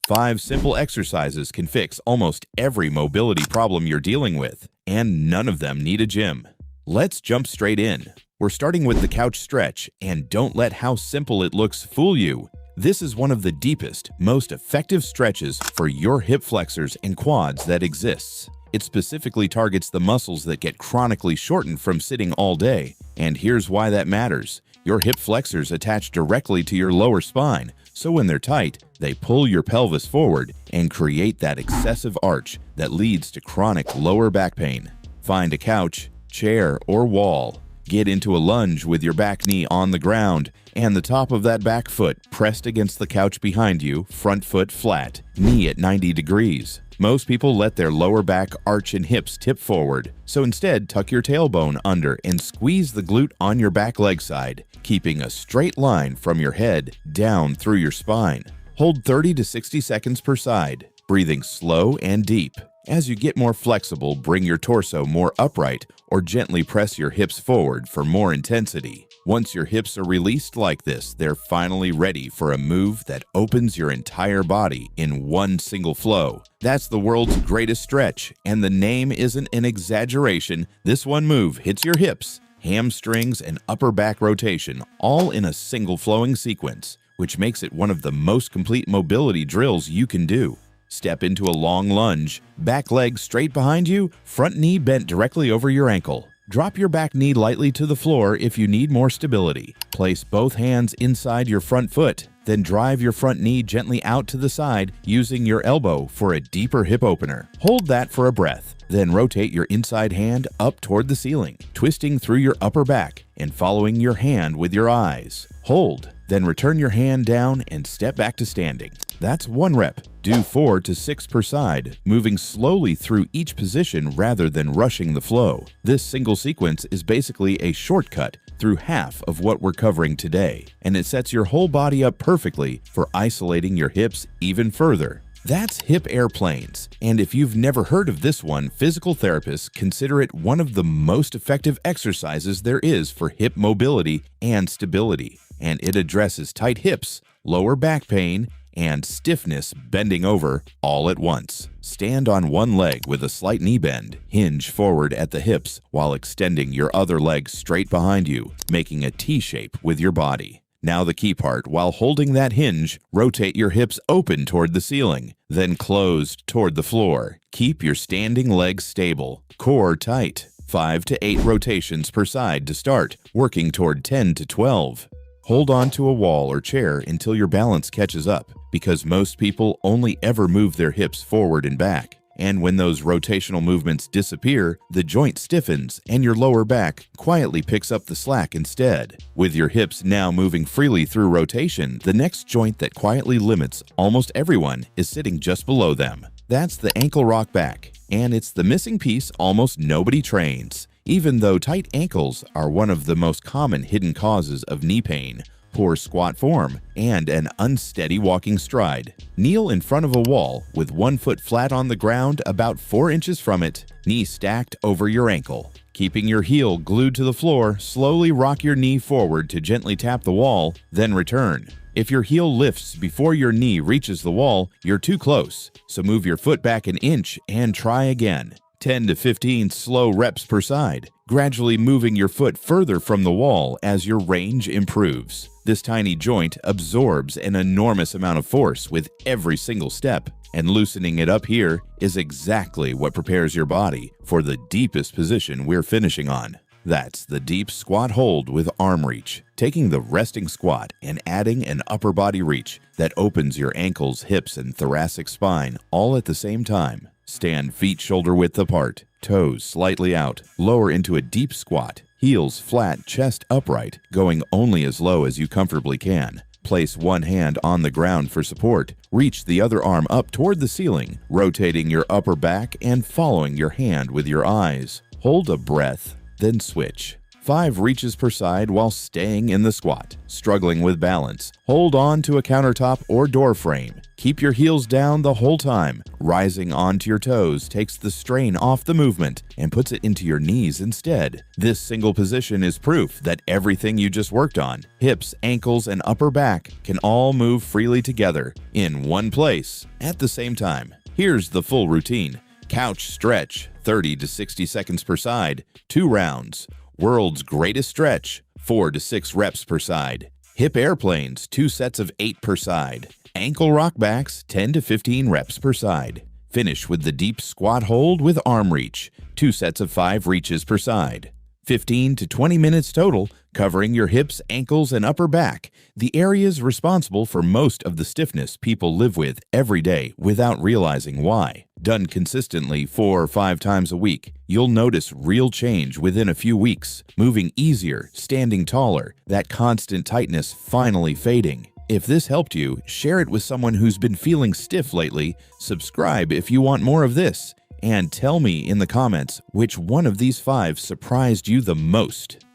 5 simple exercises can fix almost every mobility problem you're dealing with, and none of them need a gym. Let's jump straight in. We're starting with the couch stretch, and don't let how simple it looks fool you. This is one of the deepest, most effective stretches for your hip flexors and quads that exists. It specifically targets the muscles that get chronically shortened from sitting all day, and here's why that matters. Your hip flexors attach directly to your lower spine, so when they're tight, they pull your pelvis forward and create that excessive arch that leads to chronic lower back pain. Find a couch, chair, or wall. Get into a lunge with your back knee on the ground and the top of that back foot pressed against the couch behind you, front foot flat, knee at 90 degrees. Most people let their lower back arch and hips tip forward, so instead tuck your tailbone under and squeeze the glute on your back leg side, keeping a straight line from your head down through your spine. Hold 30 to 60 seconds per side, breathing slow and deep. As you get more flexible, bring your torso more upright or gently press your hips forward for more intensity. Once your hips are released like this, they're finally ready for a move that opens your entire body in one single flow. That's the world's greatest stretch, and the name isn't an exaggeration. This one move hits your hips, hamstrings, and upper back rotation all in a single flowing sequence, which makes it one of the most complete mobility drills you can do. Step into a long lunge, back leg straight behind you, front knee bent directly over your ankle. Drop your back knee lightly to the floor if you need more stability. Place both hands inside your front foot, then drive your front knee gently out to the side using your elbow for a deeper hip opener. Hold that for a breath. Then rotate your inside hand up toward the ceiling, twisting through your upper back and following your hand with your eyes. Hold, then return your hand down and step back to standing. That's 1 rep. Do 4 to 6 per side, moving slowly through each position rather than rushing the flow. This single sequence is basically a shortcut through half of what we're covering today, and it sets your whole body up perfectly for isolating your hips even further. That's hip airplanes, and if you've never heard of this one, physical therapists consider it one of the most effective exercises there is for hip mobility and stability, and it addresses tight hips, lower back pain, and stiffness bending over all at once. Stand on one leg with a slight knee bend, hinge forward at the hips while extending your other leg straight behind you, making a T-shape with your body. Now the key part, while holding that hinge, rotate your hips open toward the ceiling, then closed toward the floor. Keep your standing legs stable, core tight. 5 to 8 rotations per side to start, working toward 10 to 12. Hold on to a wall or chair until your balance catches up, because most people only ever move their hips forward and back. And when those rotational movements disappear, the joint stiffens and your lower back quietly picks up the slack instead. With your hips now moving freely through rotation, the next joint that quietly limits almost everyone is sitting just below them. That's the ankle rock back, and it's the missing piece almost nobody trains. Even though tight ankles are one of the most common hidden causes of knee pain, poor squat form, and an unsteady walking stride. Kneel in front of a wall with 1 foot flat on the ground about 4 inches from it, knee stacked over your ankle. Keeping your heel glued to the floor, slowly rock your knee forward to gently tap the wall, then return. If your heel lifts before your knee reaches the wall, you're too close, so move your foot back an inch and try again. 10 to 15 slow reps per side, gradually moving your foot further from the wall as your range improves. This tiny joint absorbs an enormous amount of force with every single step, and loosening it up here is exactly what prepares your body for the deepest position we're finishing on. That's the deep squat hold with arm reach, taking the resting squat and adding an upper body reach that opens your ankles, hips, and thoracic spine all at the same time. Stand feet shoulder width apart, toes slightly out, lower into a deep squat, heels flat, chest upright, going only as low as you comfortably can. Place one hand on the ground for support, reach the other arm up toward the ceiling, rotating your upper back and following your hand with your eyes. Hold a breath, then switch. 5 reaches per side while staying in the squat. Struggling with balance? Hold on to a countertop or door frame. Keep your heels down the whole time. Rising onto your toes takes the strain off the movement and puts it into your knees instead. This single position is proof that everything you just worked on, hips, ankles, and upper back, can all move freely together in one place at the same time. Here's the full routine. Couch stretch, 30 to 60 seconds per side, 2 rounds. World's greatest stretch, 4 to 6 reps per side. Hip airplanes, 2 sets of 8 per side. Ankle rockbacks, 10 to 15 reps per side. Finish with the deep squat hold with arm reach, 2 sets of 5 reaches per side. 15 to 20 minutes total, covering your hips, ankles, and upper back, the areas responsible for most of the stiffness people live with every day without realizing why. Done consistently 4 or 5 times a week, you'll notice real change within a few weeks, moving easier, standing taller, that constant tightness finally fading. If this helped you, share it with someone who's been feeling stiff lately, subscribe if you want more of this, and tell me in the comments which one of these 5 surprised you the most.